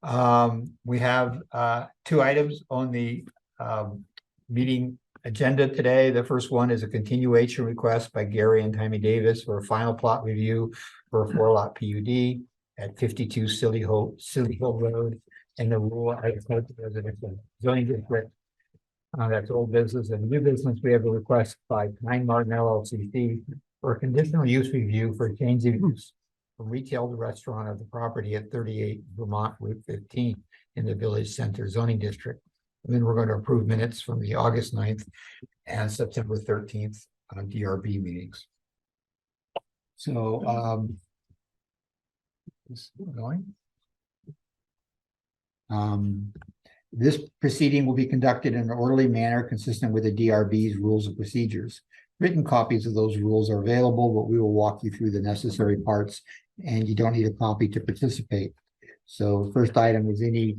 We have two items on the meeting agenda today. The first one is a continuation request by Gary and Tammy Davis for a final plot review for a 4-lot PUD at 52 Cilley Hill Road in the rural agricultural residential zoning district. That's old business. And new business, we have a request by Pinemartin LLC for a conditional use review for a change of use from retail to restaurant of the property at 38 Vermont Route 15 in the Village Center zoning district. And then we're going to approve minutes from the August 9th and September 13th DRB meetings. So this proceeding will be conducted in an orderly manner consistent with the DRB's rules of procedures. Written copies of those rules are available, but we will walk you through the necessary parts, and you don't need a copy to participate. So first item is to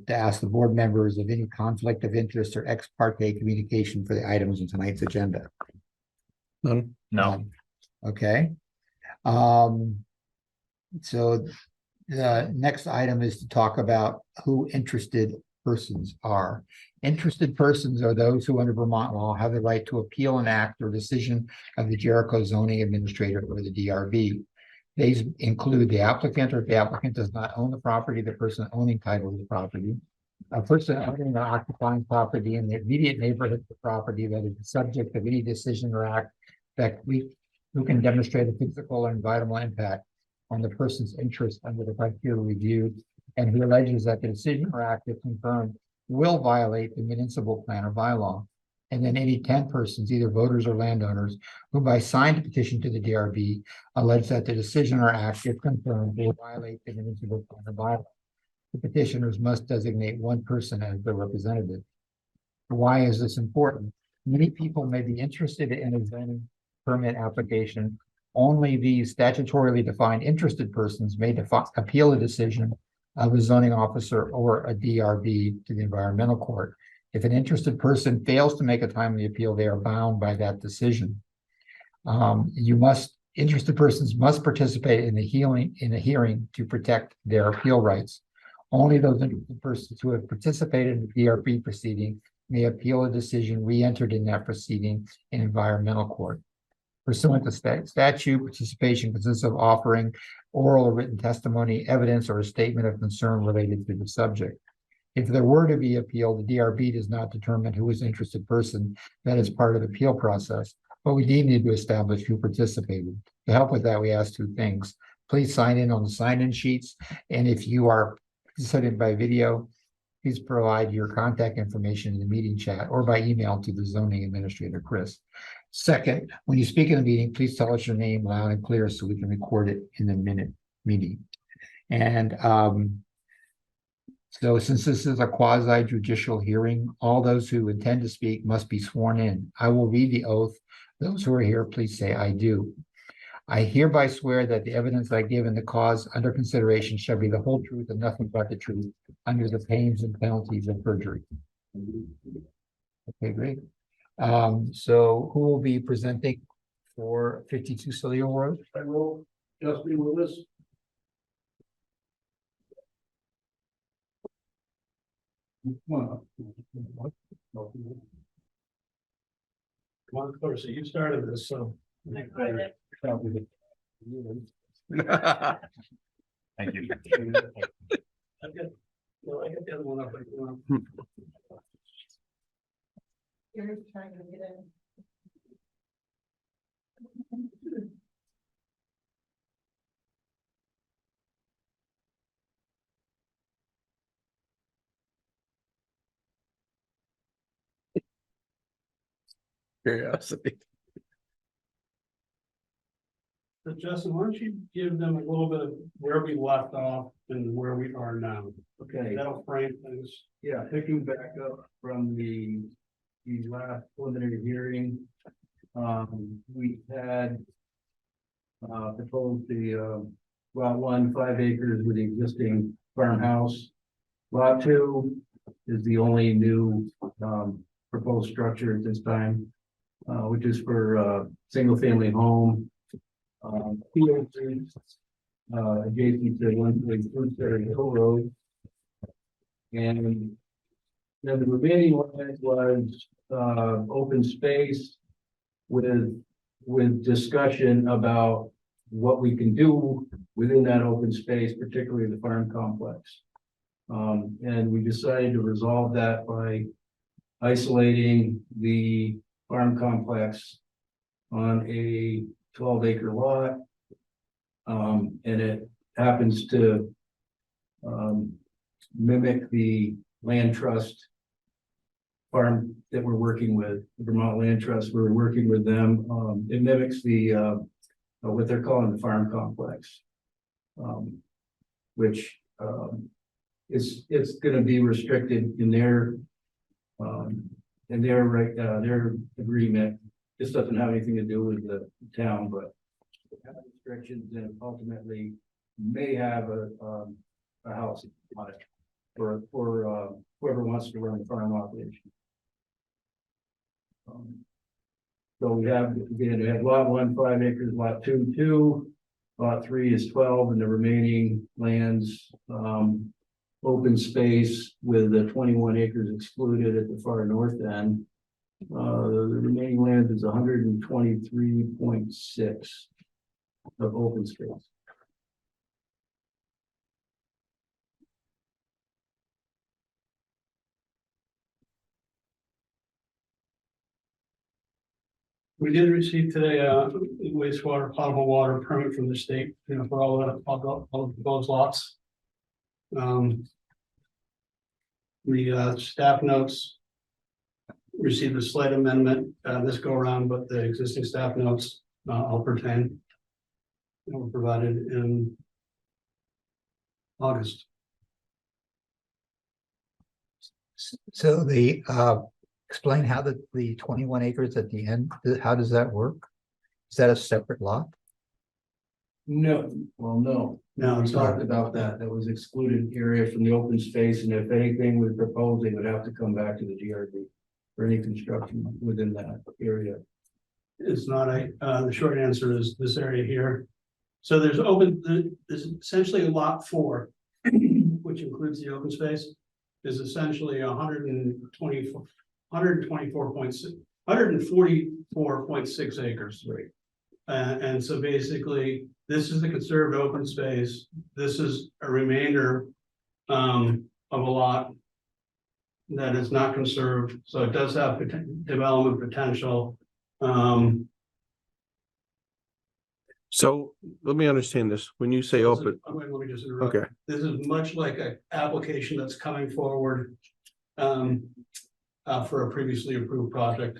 ask the board members of any conflict of interest or ex parte communication for the items in tonight's agenda. None. No. Okay. So the next item is to talk about who interested persons are. Interested persons are those who under Vermont law have the right to appeal an act or decision of the Jericho zoning administrator or the DRB. These include the applicant, or if the applicant does not own the property, the person owning title to the property, a person owning or occupying property in the immediate neighborhood of the property that is the subject of any decision or act who can demonstrate a physical or environmental impact on the person's interest under the criteria reviewed, and who alleges that the decision or act, if confirmed, will violate the municipal plan or bylaw. And then any 10 persons, either voters or landowners, who by signed petition to the DRB allege that the decision or act, if confirmed, will violate the municipal plan or bylaw. The petitioners must designate one person as their representative. Why is this important? Many people may be interested in a zoning permit application. Only these statutorily defined interested persons may appeal a decision of a zoning officer or a DRB to the environmental court. If an interested person fails to make a timely appeal, they are bound by that decision. Interested persons must participate in the hearing to protect their appeal rights. Only those interested persons who have participated in the DRB proceeding may appeal a decision re-entered in that proceeding in environmental court. Pursuant to statute, participation consists of offering oral or written testimony, evidence, or a statement of concern related to the subject. If there were to be appeal, the DRB does not determine who is an interested person. That is part of the appeal process, but we do need to establish who participated. To help with that, we ask two things. Please sign in on the sign-in sheets, and if you are participating by video, please provide your contact information in the meeting chat or by email to the zoning administrator, Chris. Second, when you speak in the meeting, please tell us your name loud and clear so we can record it in the meeting. And so since this is a quasi judicial hearing, all those who intend to speak must be sworn in. I will read the oath. Those who are here, please say I do. I hereby swear that the evidence I give in the cause under consideration shall be the whole truth and nothing but the truth under the pains and penalties of perjury. Okay, great. So who will be presenting for 52 Cilley Hill Road? I will just be with us. Come on, Clarissa, you started this, so. Thank you. Okay. I got the other one up. You're trying to get in. Curiosity. So Justin, why don't you give them a little bit of where we left off and where we are now? Okay, That'll frame things. yeah, picking back up from the last preliminary hearing. We had proposed the lot 1, 5 acres with the existing farmhouse. Lot 2 is the only new proposed structure at this time, which is for single family home. Field adjacent to 1 Cilley Hill Road. And then the remaining land was, open space with discussion about what we can do within that open space, particularly the farm complex. And we decided to resolve that by isolating the farm complex on a 12-acre lot. And it happens to mimic the land trust farm that we're working with, the Vermont Land Trust. We're working with them. It mimics the what they're calling the farm complex, which it's going to be restricted in their their agreement. This doesn't have anything to do with the town, but it has restrictions and ultimately may have a house on it for whoever wants to run the farm operation. So we have, again, we have lot 1, 5 acres, lot 2, 2, lot 3 is 12, and the remaining lands, open space with the 21 acres excluded at the far north end. The remaining land is 123.6 of open space. We did receive today a wastewater potable water permit from the state, for all of those lots. The staff notes received a slight amendment this go around, but the existing staff notes all pertain. They were provided in August. So the, explain how the 21 acres at the end, how does that work? Is that a separate lot? No, well, no. No, We it's not. talked about that. That was excluded area from the open space, and if anything was proposed, they would have to come back to the DRB for any construction within that area. It's not the short answer is this area here. So there's essentially lot 4, which includes the open space, is essentially 144.6 acres. Right. And so basically, this is the conserved open space. This is a remainder of a lot that is not conserved. So it does have development potential. So let me understand this. When you say open, Let me just interrupt. okay, This is much like an application that's coming forward for a previously approved project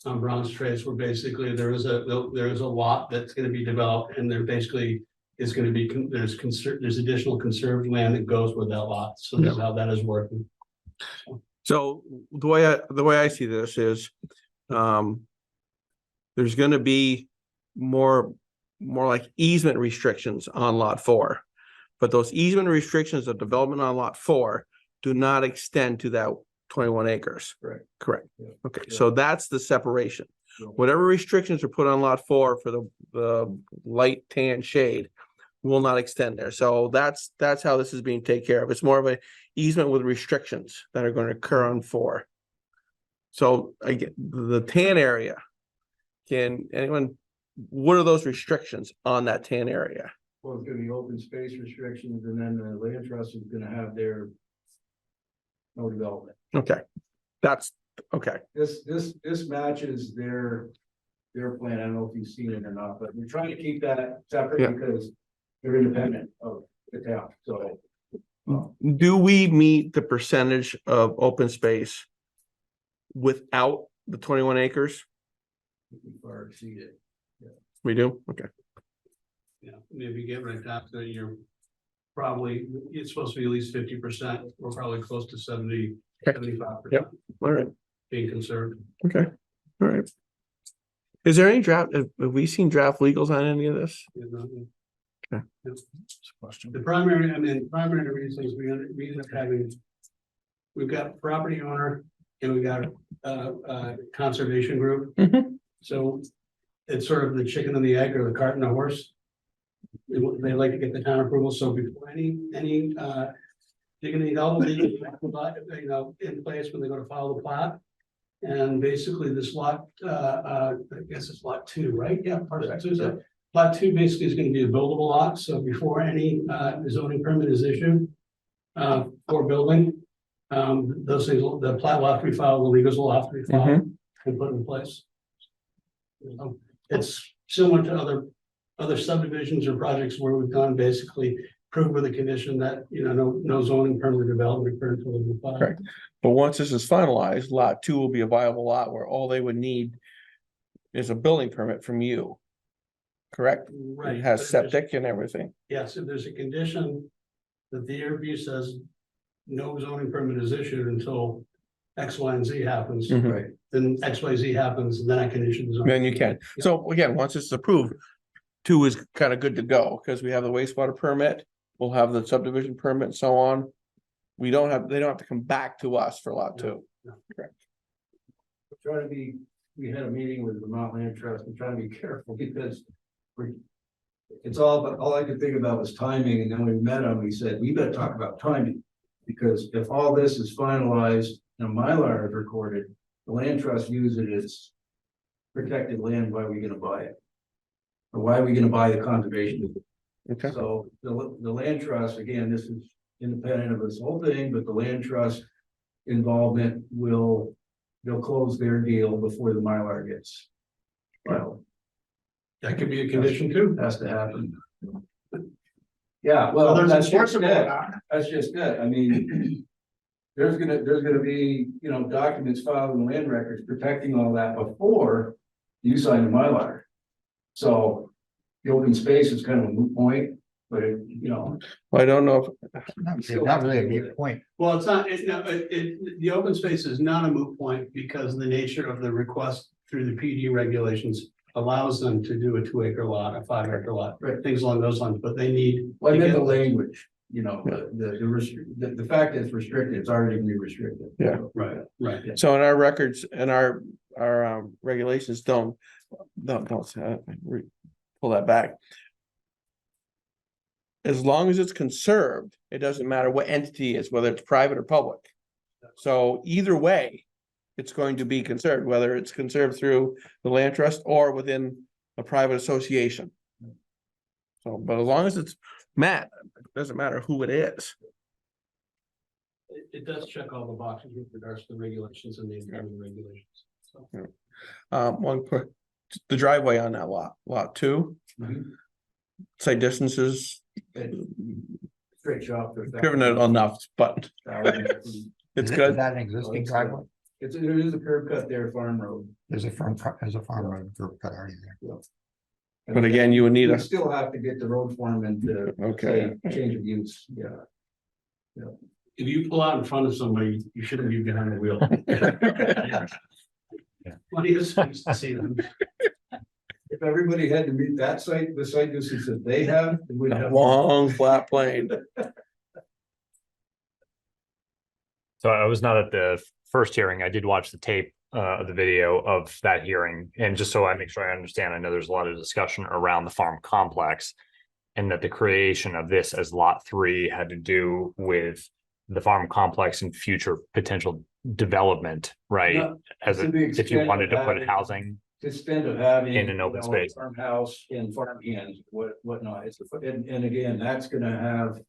on Bronze Trace, where basically there is a lot that's going to be developed, and there basically is going to be there's additional conserved land that goes with that lot. So this is how that is working. so the way I see this is, there's going to be more like easement restrictions on lot 4, but those easement restrictions of development on lot 4 do not extend to that 21 acres. Correct. Correct. Yeah. Okay, Yeah. so that's the separation. Yeah. Whatever restrictions are put on lot 4 for the light tan shade will not extend there. So that's how this is being taken care of. It's more of a easement with restrictions that are going to occur on 4. So again, the tan area, what are those restrictions on that tan area? Well, it's gonna be open space restrictions, and then the land trust is gonna have their no development. Okay, that's okay. This matches their plan. I don't know if you've seen it or not, but we're trying to keep that separate Yeah. because they're independent of the town, so. Do we meet the percentage of open space without the 21 acres? We far exceed it. We do? Okay. Yeah, and if you get right down to it, it's supposed to be at least 50%. We're probably close to 70, Okay. 75% Yep. All right. being conserved. Okay. All right. Is there any draft? Have we seen draft legals on any of this? Okay. The primary reasons we end up having, we've got property owner and we got a conservation group. Mhm. So it's sort of the chicken and the egg, or the cart and the horse. They like to get the town approval, so before any You're gonna need all the legal, in place when they go to file the plat. And basically this lot, I guess it's lot 2, right? Yeah, parcel 2, so lot 2 basically is gonna be a buildable lot, so before any zoning permit is issued. For building, those things, the plat will have to be filed, the legals will have to be filed and put in place. It's similar to other subdivisions or projects where we've done basically prove with a condition that, no zoning permit development occurred until the filed. Correct. But once this is finalized, lot 2 will be a viable lot where all they would need is a building permit from you. Correct? Right. It but has if there's- septic and everything. Yes, if there's a condition that the review says no zoning permit is issued until X, Y, and Z happens, Mhm. Right. then X, Y, Z happens, and then I can issue the zoning. Then you can. So again, once it's approved, 2 is kind of good to go because we have the wastewater permit. We'll have the subdivision permit and so on. They don't have to come back to us for lot 2. Try to be, we had a meeting with the Vermont Land Trust and trying to be careful because it's all I could think about was timing, and then we met him, we said, we better talk about timing. Because if all this is finalized and a Mylar is recorded, the land trust views it as protected land, why are we gonna buy it? Or why are we gonna buy the conservation? Okay. So the land trust, again, this is independent of this whole thing, but the land trust involvement they'll close their deal before the Mylar gets filed. That could be a condition too. Has to happen. Yeah, Well, well, there's that's just enforceable. it. That's just it. I mean, there's gonna be, documents filed in land records protecting all that before you sign the Mylar. So the open space is kind of a moot point, but Well, I don't know if Not really a big point. Well, it's not, the open space is not a moot point because the nature of the request through the PD regulations allows them to do a 2-acre lot, a 5-acre lot, Right. things along those lines, but they need. well, I to meant get- the language, the fact that it's restricted, it's already gonna be restricted. Yeah. Right. so in our records and our regulations don't pull that back. As long as it's conserved, it doesn't matter what entity it is, whether it's private or public. So either way, it's going to be conserved, whether it's conserved through the land trust or within a private association. So, but as long as it's met, it doesn't matter who it is. It does check all the boxes with regards to the regulations and the environmental regulations. So. One quick, the driveway on that lot 2, Mhm. site distances, Straight shot. driven it enough, but it's Is good. that an existing driveway? There is a curb cut there, Farm Road. There's a farm road curb cut already there. But again, you would need You still have to get the road foreman to Okay. say change of use, yeah. If you pull out in front of somebody, you shouldn't be behind the wheel. Plenty of space to see them. If everybody had to meet that site, the site distance that they have, it would A have. long flat plane. So I was not at the first hearing. I did watch the tape of the video of that hearing. And just so I make sure I understand, I know there's a lot of discussion around the farm complex. And that the creation of this as lot 3 had to do with the farm complex and future potential development, right? No, As to the if you extent wanted to of put having- housing, To extent of having. In an open space. Farmhouse and farm hands, whatnot, and again, that's gonna have.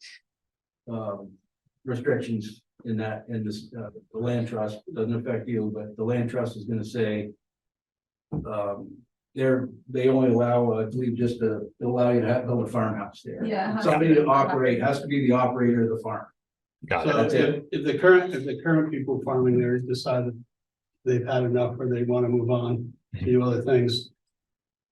Restrictions in this, the land trust, doesn't affect you, but the land trust is gonna say. They only allow, I believe, they'll allow you to build a farmhouse there. Yeah. Somebody to operate, has to be the operator of the farm. got it. So That's it. if the current people farming there decided they've had enough or they want to move on to do other things,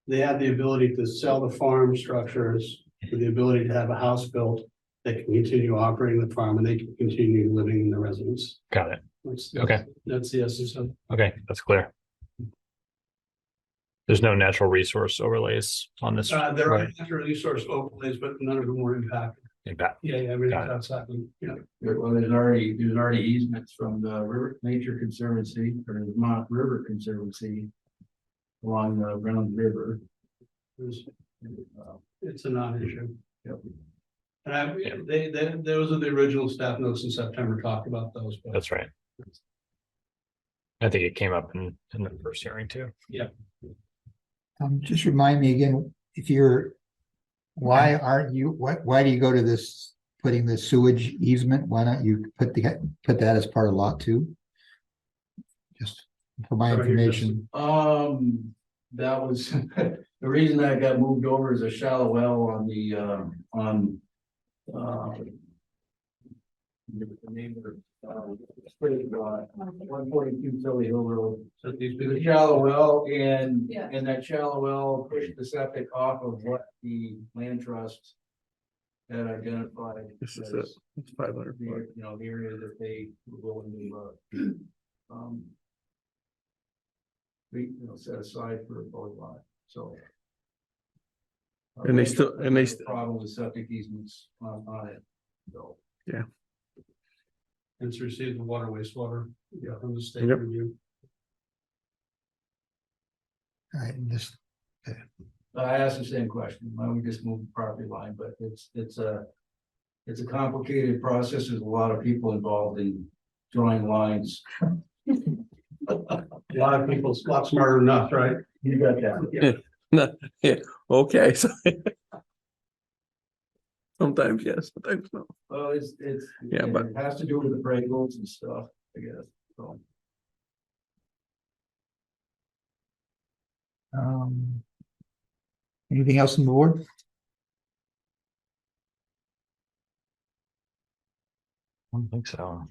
they have the ability to sell the farm structures with the ability to have a house built that can continue operating the farm and they can continue living in the residence. Got it. That's- Okay. That's the essence of. Okay, that's clear. There's no natural resource overlays on this. There are right? natural resource overlays, but none of them were impacted. Impact. Yeah, everything's Got it. outside, Well, there's already easements from the River Nature Conservancy or the Vermont River Conservancy. Along the Brown River. it's a non-issue. Yep. And Yeah. those are the original staff notes in September talked about those. but- That's right. I think it came up in the first hearing too. Just remind me again, if you're, why aren't you, why do you go to this, putting the sewage easement? Why don't you put that as part of lot 2? Just for my Sorry, you're just- Um, that was, the reason I got moved over is a shallow well on the, the neighbor, straight lot, 142 Cilley Hill Road. So these There's a big- shallow well and, Yeah. and that shallow well pushed the septic off of what the land trust had identified. This is as it. It's 500 the, foot. you know, the area that they were willing to, set aside for a boat lot, so. And they still- Problem with septic easements on it, so. And it's received the water wastewater, from the state Yep. review. All right, and this, I asked the same question, why don't we just move the property line, but it's a complicated process, there's a lot of people involved in drawing lines. A lot of people, a lot smarter than us, right? You got that. Okay, so. Sometimes yes, sometimes no. Well, Yeah, but- it has to do with the appraisals and stuff, I guess, so. anything else on the board? I don't think so.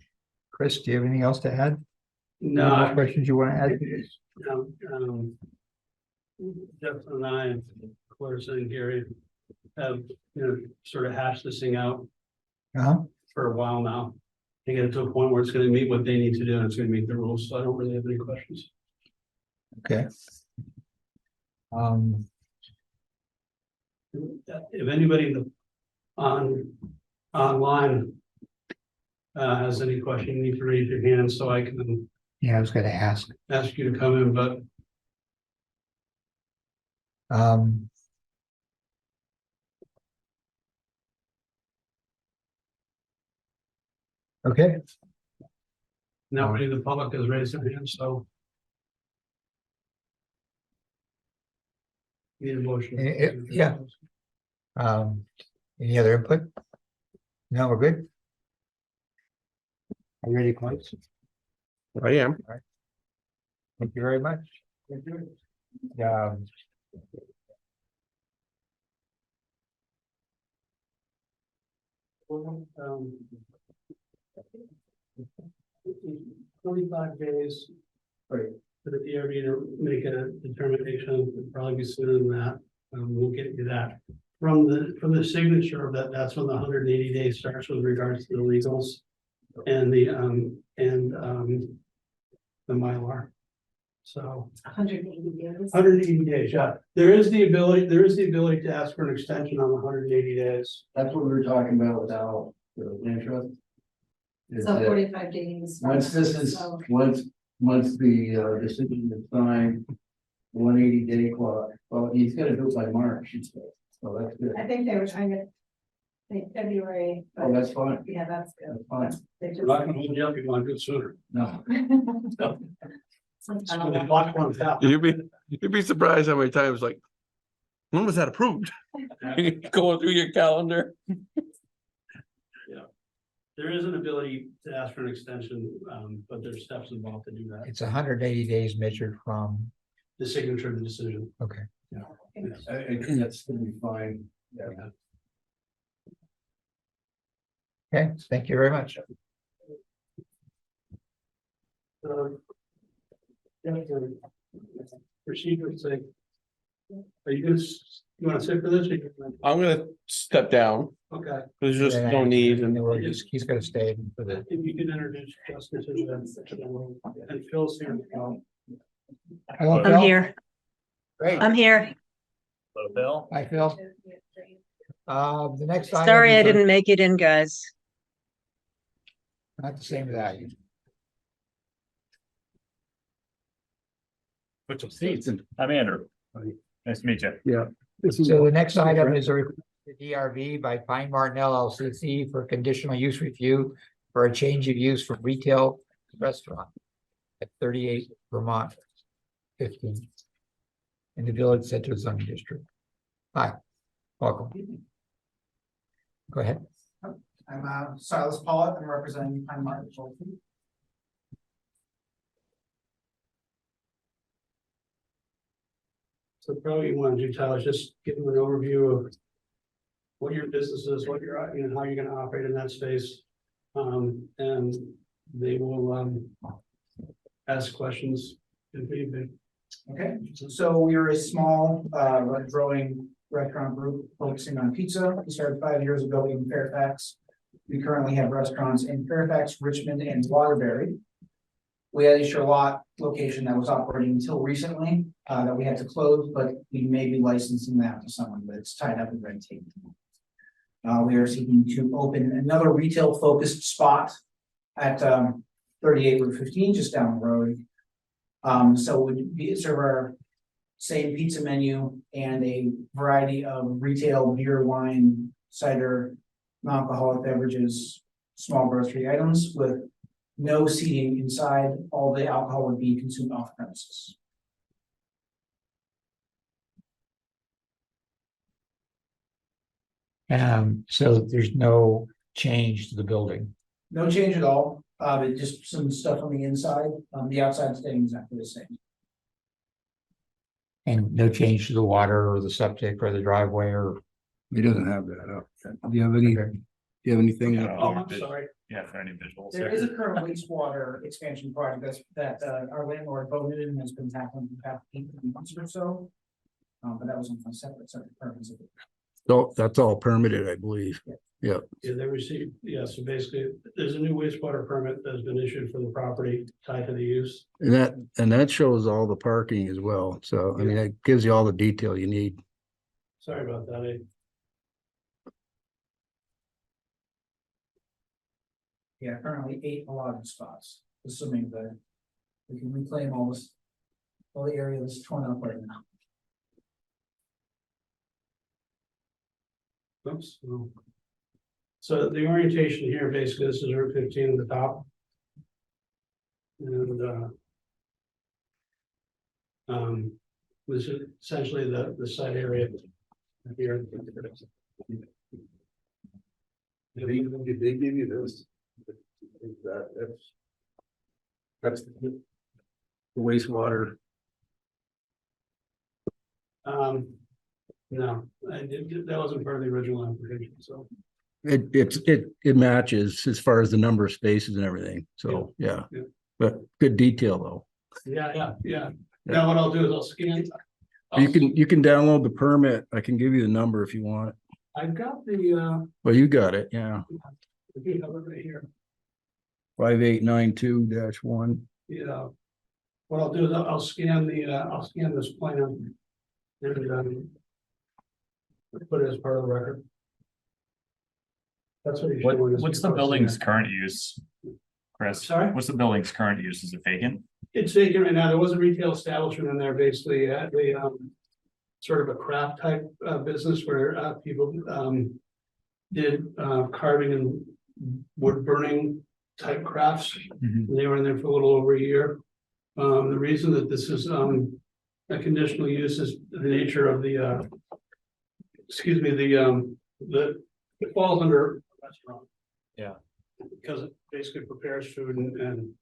Chris, do you have anything else to add? No, Any more I- questions you want to add? Jeff and I, and Clarissa and Gary have, sort of hashed this thing out Uh-huh. for a while now. They get it to a point where it's gonna meet what they need to do and it's gonna meet the rules, so I don't really have any questions. Okay. If anybody online has any question, you need to raise your hand so I can Yeah, I was gonna ask. ask you to come in, but Um. Okay, nobody in the public has raised their hand, so. Need a motion. Yeah. Any other input? No, we're good. Are you ready, close? I am. Thank you very much. Um, 45 days. Right. For the DRB to make a determination, it'll probably be sooner than that, we'll get you that. From the signature of that, that's when the 180 days starts with regards to the legals. And the Mylar. So 180 days. 180 days, yeah, there is the ability to ask for an extension on the 180 days. That's what we were talking about with Al, the land trust. Is So that 45 days. once this is, So- once the decision is signed, 180-day clock, well, he's gonna do it by March, so that's good. I think they were trying to think February, Oh, but that's fine, yeah, that's good. that's fine, They We're not gonna hold just. you up, you want to do it sooner. no. So the clock runs out. You'd be surprised how many times like. When was that approved? Going through your calendar. There is an ability to ask for an extension, but there's steps involved to do that, It's 180 days measured from, the signature of the decision. okay. I think that's gonna be fine, yeah. Okay, thank you very much. Procedure sake. Are you gonna, you wanna sit for this? Or you gonna- I'm gonna step down. Okay, There's just no need and He's gonna stay for the. if you can introduce Justin to the, and Phil's here. Hello, I'm Phil. here. Great. I'm here. Hello, Bill. Hi, Phil. The next item. Sorry I is, didn't make it in, guys. Not the same value. Put some seats. I'm Andrew. Nice to meet you. This is So the next item is the DRV by Pinemartin LLC for conditional use review for a change of use from retail to restaurant at 38 Vermont 15 in the Village Center zoning district. Hi, welcome. Go ahead. I'm Silas Pollitt. I'm representing Pinemartin. So probably you want to do, Tyler, just give them an overview of what your business is, what you're, you know, how you're gonna operate in that space. And they will, ask questions if need. Okay, so we are a small, growing restaurant group focusing on pizza. We started 5 years ago in Fairfax. We currently have restaurants in Fairfax, Richmond, and Waterbury. We had a Charlotte location that was operating until recently, that we had to close, but we may be licensing that to someone, but it's tied up in red tape. We are seeking to open another retail focused spot at 38 Route 15, just down the road. So would be serve our same pizza menu and a variety of retail beer, wine, cider, non-alcoholic beverages, small grocery items with no seating inside. All the alcohol would be consumed off premises. So there's no change to the building. No change at all, but just some stuff on the inside. The outside staying exactly the same. And no change to the water or the septic or the driveway or. He doesn't have that up. Do you have any, do Okay. you have anything? up? Oh, I'm sorry. Yeah, for any visuals. There is a current wastewater expansion project that our landlord Bowman has been tackling for the past 18 months or so. But that was on a separate purpose. So that's all permitted, I believe. Yeah, they received, yeah, so basically, there's a new wastewater permit that's been issued for the property tied to the use. And that shows all the parking as well. So, I mean, it gives you all the detail you need. Sorry about that. Yeah, currently 8 allotted spots, assuming that we can reclaim all the area that's torn up right now. Oops. No. So the orientation here, basically, this is Route 15 at the top. And this is essentially the site area here. Did they give you this? That's the wastewater. No, that wasn't part of the original application, so. It matches as far as the number of spaces and everything. So, yeah. Yeah. But good detail though. Yeah. Now what I'll do is I'll scan. You can download the permit. I can give you the number if you want it. I've got the, Well, you got it, yeah. I do have it right here. 5892-1. Yeah. What I'll do is I'll scan this plan. And put it as part of the record. That's what you should. What's the building's current use? Chris? Sorry? What's the building's current use? Is it vacant? It's vacant right now. There was a retail establishment in there, basically, at the sort of a craft type business where people did carving and wood burning type crafts. Mhm. And they were in there for a little over a year. The reason that this is a conditional use is the nature of the it falls under a restaurant. Yeah. Because it basically prepares food and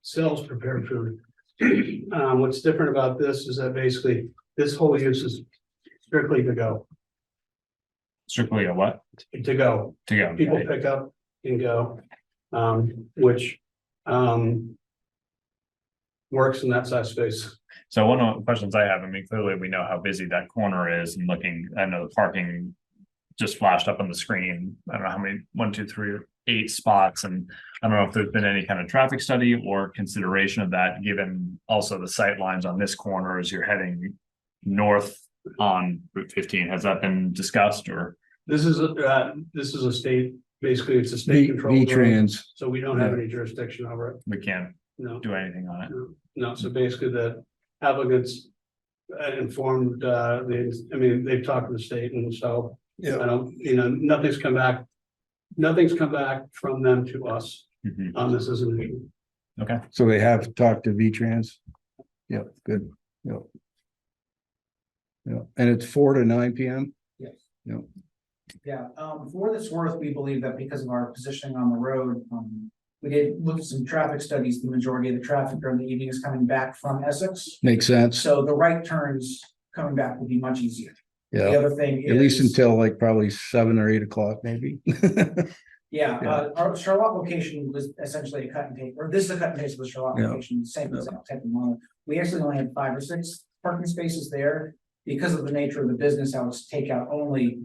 sells prepared food. What's different about this is that basically this whole use is strictly to go. Strictly a what? To go. To go. People okay. pick up and go, which works in that size space. So one of the questions I have, I mean, clearly we know how busy that corner is and looking, I know the parking just flashed up on the screen. I don't know how many, 1, 2, 3, 8 spots. And I don't know if there's been any kind of traffic study or consideration of that, given also the sight lines on this corner as you're heading north on Route 15. Has that been discussed or? This is a state, basically it's a state control. V-Trans. So we don't have any jurisdiction over it. We can't No, do anything on it. no. So basically the applicants informed, I mean, they've talked to the state, and so Yeah. I don't, nothing's come back. Nothing's come back from them to us on this as an issue. Okay. So they have talked to V-Trans? Yeah, good. Yeah. Yeah, and it's 4 to 9 PM? Yes. Yeah. Yeah, for what it's worth, we believe that because of our positioning on the road, we did look at some traffic studies. The majority of the traffic during the evening is coming back from Essex. Makes sense. So the right turns coming back will be much easier. The Yeah, other thing is. at least until like probably 7 or 8 o'clock, maybe. Yeah, Yeah. Our Charlotte location was essentially a cut and paste, or this is a cut and paste of the Charlotte Yeah. location, same Yeah. exact type of model. We actually only had 5 or 6 parking spaces there. Because of the nature of the business, I was takeout only.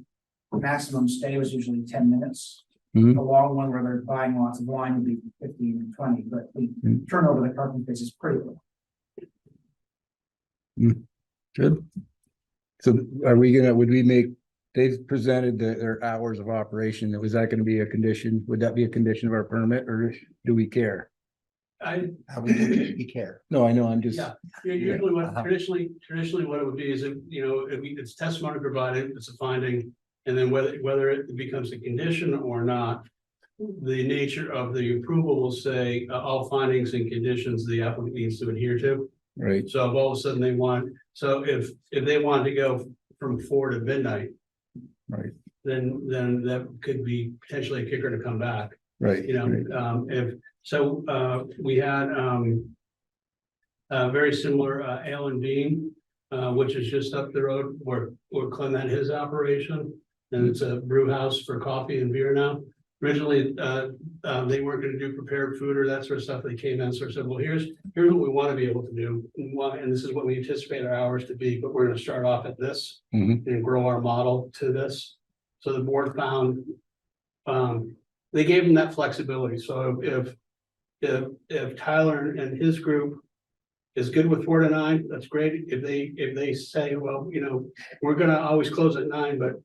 Maximum stay was usually 10 minutes. Mhm. A long one where they're buying lots of wine would be 15 and 20, but the Mhm. turnover of the parking space is pretty low. Good. So are we gonna, would we make, they've presented their hours of operation. Was that gonna be a condition? Would that be a condition of our permit, or do we care? How we do it, we care. No, I know, I'm just. Yeah, usually what Uh-huh. traditionally what it would be is, it's testimony provided, it's a finding. And then whether it becomes a condition or not, the nature of the approval will say, all findings and conditions the applicant needs to adhere to. Right, So if all of a sudden if they want to go from 4 to midnight, right, then that could be potentially a kicker to come back. right. You know, right. we had a very similar Ale and Bean, which is just up the road where Clem had his operation. And it's a brew house for coffee and beer now. Originally, they weren't gonna do prepared food or that sort of stuff. They came in and sort of said, well, here's what we want to be able to do. And this is what we anticipate our hours to be, but we're gonna start off at this Mhm. and grow our model to this. So the board found, they gave them that flexibility. So if Tyler and his group is good with 4 to 9, that's great. If they say, well, we're gonna always close at 9, but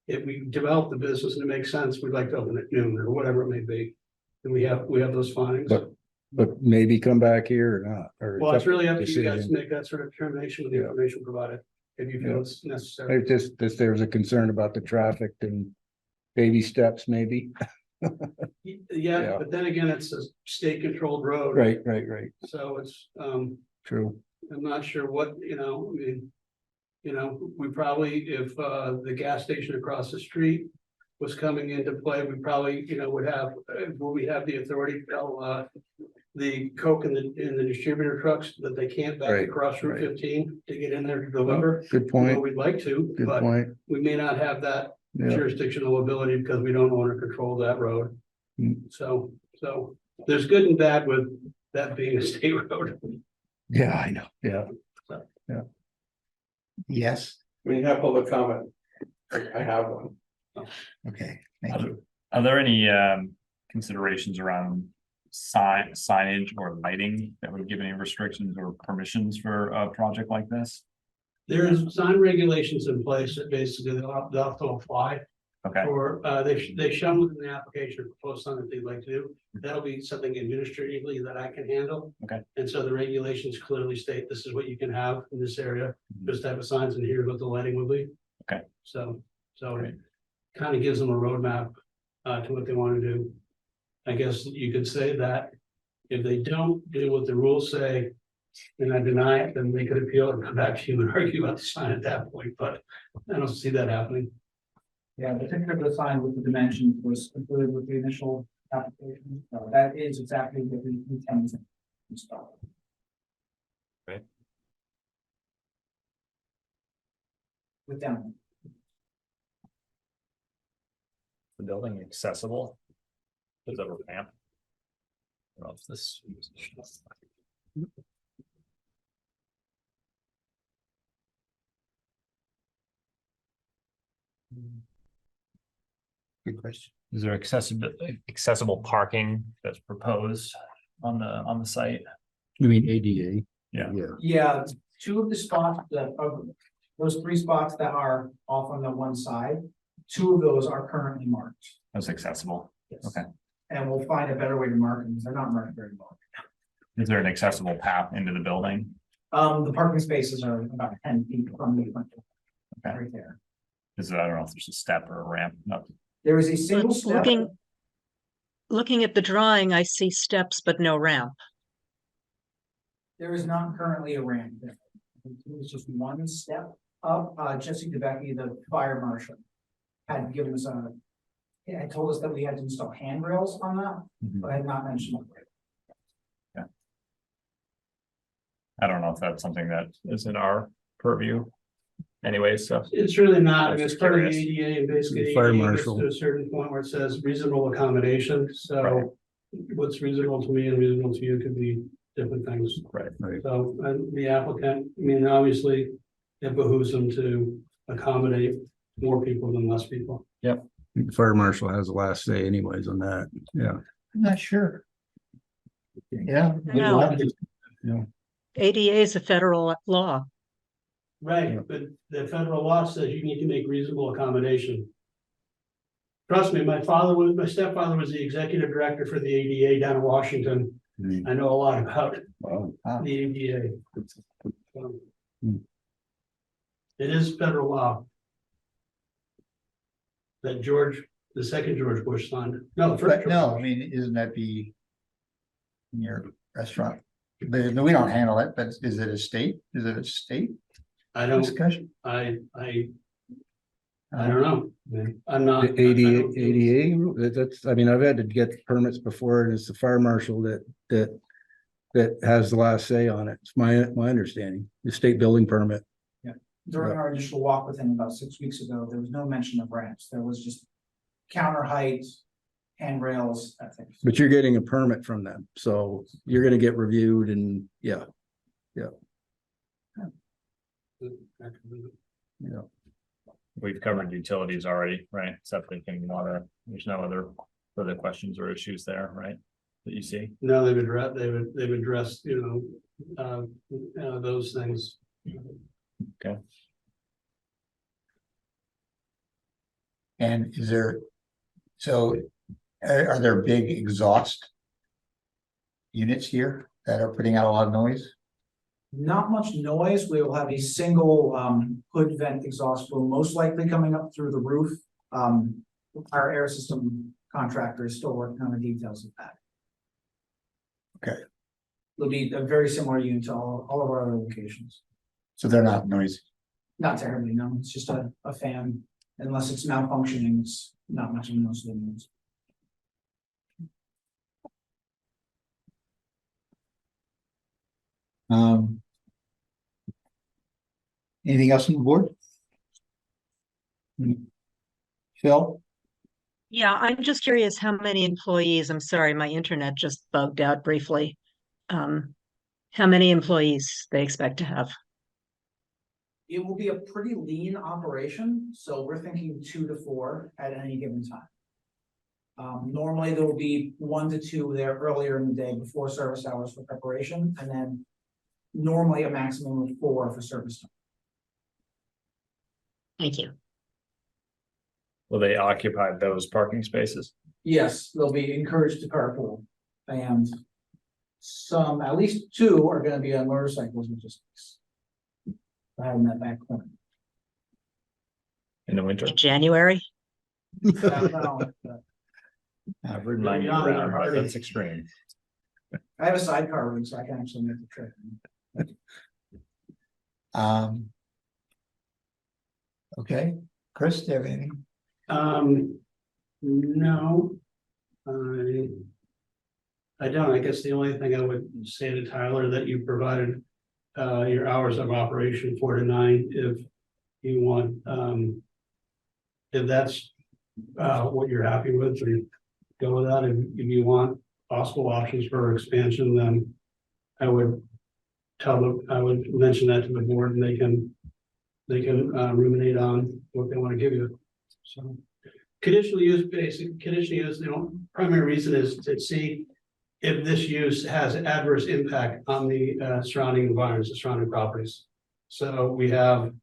if we develop the business and it makes sense, we'd like to open at noon or whatever it may be. And we have those findings. But maybe come back here or not, or. Well, it's really up to you guys to decision. make that sort of determination with the information provided, if you feel it's necessary. It's just that there's a concern about the traffic and baby steps, maybe. Yeah, Yeah. but then again, it's a state controlled road. Right. So it's, True. I'm not sure what, we probably, if the gas station across the street was coming into play, we probably, would have, we have the authority to tell the Coke and the distributor trucks that they can't back Right, across Route right. 15 to get in there to deliver. Good Well, point. we'd like to, Good but point. we may not have that Yeah. jurisdictional ability because we don't own or control that road. Mm. So there's good and bad with that being a state road. Yeah, I know. Yeah. Yes, When you have public comment, I have one. okay, thank you. Are there any considerations around signage or lighting that would give any restrictions or permissions for a project like this? There's sign regulations in place that basically they'll have to apply Okay, for, they've shown within the application or proposed sign that they'd like to do. That'll be something administratively that I can handle. Okay. And so the regulations clearly state this is what you can have in this area, this type of signs, and here's what the lighting will be. Okay. So Great. it kind of gives them a roadmap to what they want to do. I guess you could say that if they don't do what the rules say, and I deny it, then they could appeal and come back to you and argue about the sign at that point, but I don't see that happening. Yeah, the picture of the sign with the dimensions was included with the initial application. So that is exactly what we intend to install. Great. With them. the building accessible? Is that a ramp? I don't know if this. Good question. Is there accessible parking that's proposed on the site? You mean ADA? Yeah. Yeah, 2 of the spots that of those 3 spots that are off on the one side, 2 of those are currently marked. That's accessible. Yes. Okay. And we'll find a better way to mark them, because they're not marked very well. Is there an accessible path into the building? The parking spaces are about 10 feet from the front door. Okay. Right there. Because I don't know if there's a step or a ramp. No. There is a single step. Looking at the drawing, I see steps but no ramp. There is not currently a ramp there. It's just one step up. Jesse DeBecky, the fire marshal, had given us had told us that we had to install handrails on that, but I had not mentioned it. I don't know if that's something that is in our purview. Anyway, so It's really not, I mean, Just it's part of the curious. ADA, and basically Fire ADA gets marshal. to a certain point where it says reasonable accommodation, Right. so. What's reasonable to me and reasonable to you could be different things. right. So, the applicant, I mean, obviously, it behooves them to accommodate more people than less people. The fire marshal has the last say anyways on that, yeah. I'm not sure. Yeah. No. ADA is a federal law. Right, but the federal law says you need to make reasonable accommodation. Trust me, my stepfather was the executive director for the ADA down in Washington. I know a lot about Wow. the ADA. Hmm. It is federal law. That the second George Bush signed. No, the first. But George no, I Bush. mean, isn't that in your restaurant? But no, we don't handle it, but is it a state? Is it a state I don't, discussion? I don't know. I'm not. The ADA, that's, I mean, I've had to get permits before, and it's the fire marshal that has the last say on it. It's my understanding, the state building permit. During our initial walk with him about 6 weeks ago, there was no mention of ramps. There was just counter height, handrails, that thing. But you're getting a permit from them, so you're gonna get reviewed and, yeah. We've covered utilities already, right? Septic and water. There's no other further questions or issues there, right? That you see? No, they've addressed, those things. Okay. And so are there big exhaust units here that are putting out a lot of noise? Not much noise. We will have a single hood vent exhaust flow, most likely coming up through the roof. Our air system contractor is still working on the details of that. Okay. It'll be a very similar unit to all of our other locations. So they're not noisy. Not terribly, no. It's just a fan. Unless it's malfunctioning, it's not much of a noise. Anything else on the board? Phil? Yeah, I'm just curious how many employees, I'm sorry, my internet just bugged out briefly. How many employees they expect to have? It will be a pretty lean operation, so we're thinking 2 to 4 at any given time. Normally there will be 1 to 2 there earlier in the day before service hours for preparation, and then normally a maximum of 4 for service time. Thank you. Will they occupy those parking spaces? Yes, they'll be encouraged to carpool, and some, at least 2 are gonna be on motorcycles, which is nice. I have that back corner. In the winter? In January? I've ridden mine year round, but that's extreme. I have a sidecar rig, so I can actually make the trip. Okay, Chris, do you have anything? No. I don't. I guess the only thing I would say to Tyler that you provided your hours of operation 4 to 9 if you want, if that's what you're happy with, or you go with that. If you want possible options for expansion, then I would mention that to the board, and they can ruminate on what they want to give you. So conditional use, the primary reason is to see if this use has adverse impact on the surrounding environments, the surrounding properties. So we have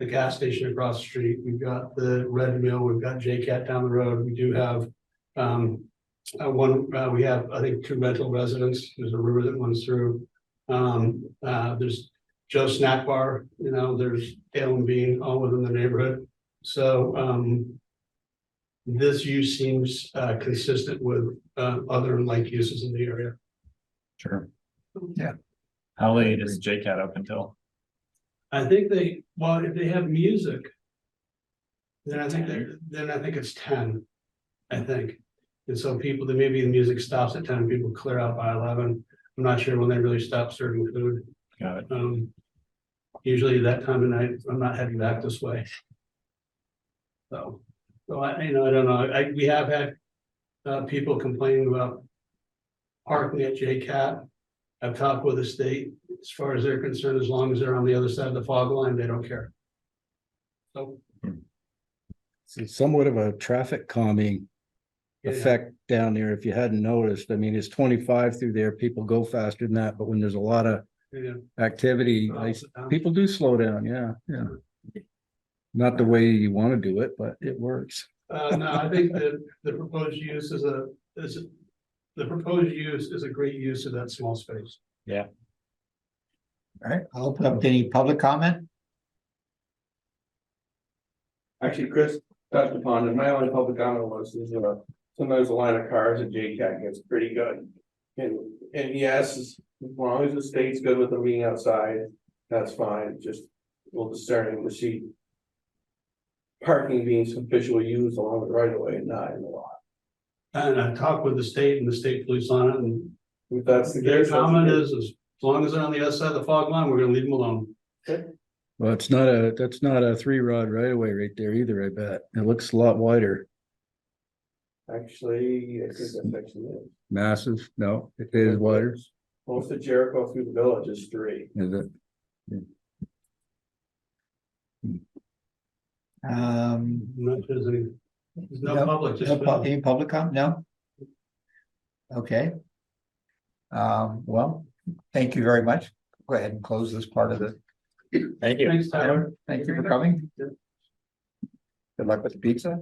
the gas station across the street, we've got the Red Mill, we've got JCAT down the road, we do have we have, I think, 2 rental residents. There's a river that runs through. There's Joe Snack Bar, you know, there's Ale and Bean all within the neighborhood. So, this use seems, consistent with, other like uses in the area. Sure. How late is JCAT up until? I think well, if they have music. Then I think it's 10, I think. And so people, maybe the music stops at 10, people clear out by 11. I'm not sure when they really stop serving food. Got it. Usually that time of night, I'm not heading back this way. So I don't know, we have had, people complaining about parking at JCAT. I've talked with the state, as far as they're concerned, as long as they're on the other side of the fog line, they don't care. So. It's somewhat of a traffic calming yeah. effect down there, if you hadn't noticed. I mean, it's 25 through there, people go faster than that, but when there's a lot of Yeah. activity, people do slow down, yeah. Not the way you want to do it, but it works. No, I think that the proposed use is a great use of that small space. All right, I'll open up to any public comment. Actually, Chris touched upon it. My only public comment was, sometimes the line of cars at JCAT gets pretty good. And yes, as long as the state's good with them being outside, that's fine, just a little discerning to see parking being sufficiently used along the right of way and not in the lot. And I've talked with the state and the state police on it, and If that's the their case, that's comment good. is, as long as they're on the other side of the fog line, we're gonna leave them alone. Well, that's not a 3-rod right away right there either, I bet. It looks a lot wider. Actually, I think that section is. Massive, no, it is wider, Most of Jericho through the village is 3. is it? Um, Not sure there's no public, just. any public comment? No? Okay. Well, thank you very much. Go ahead and close this part of the. Thank you. Thanks, Tyler. Thank you for coming. Good luck with the pizza.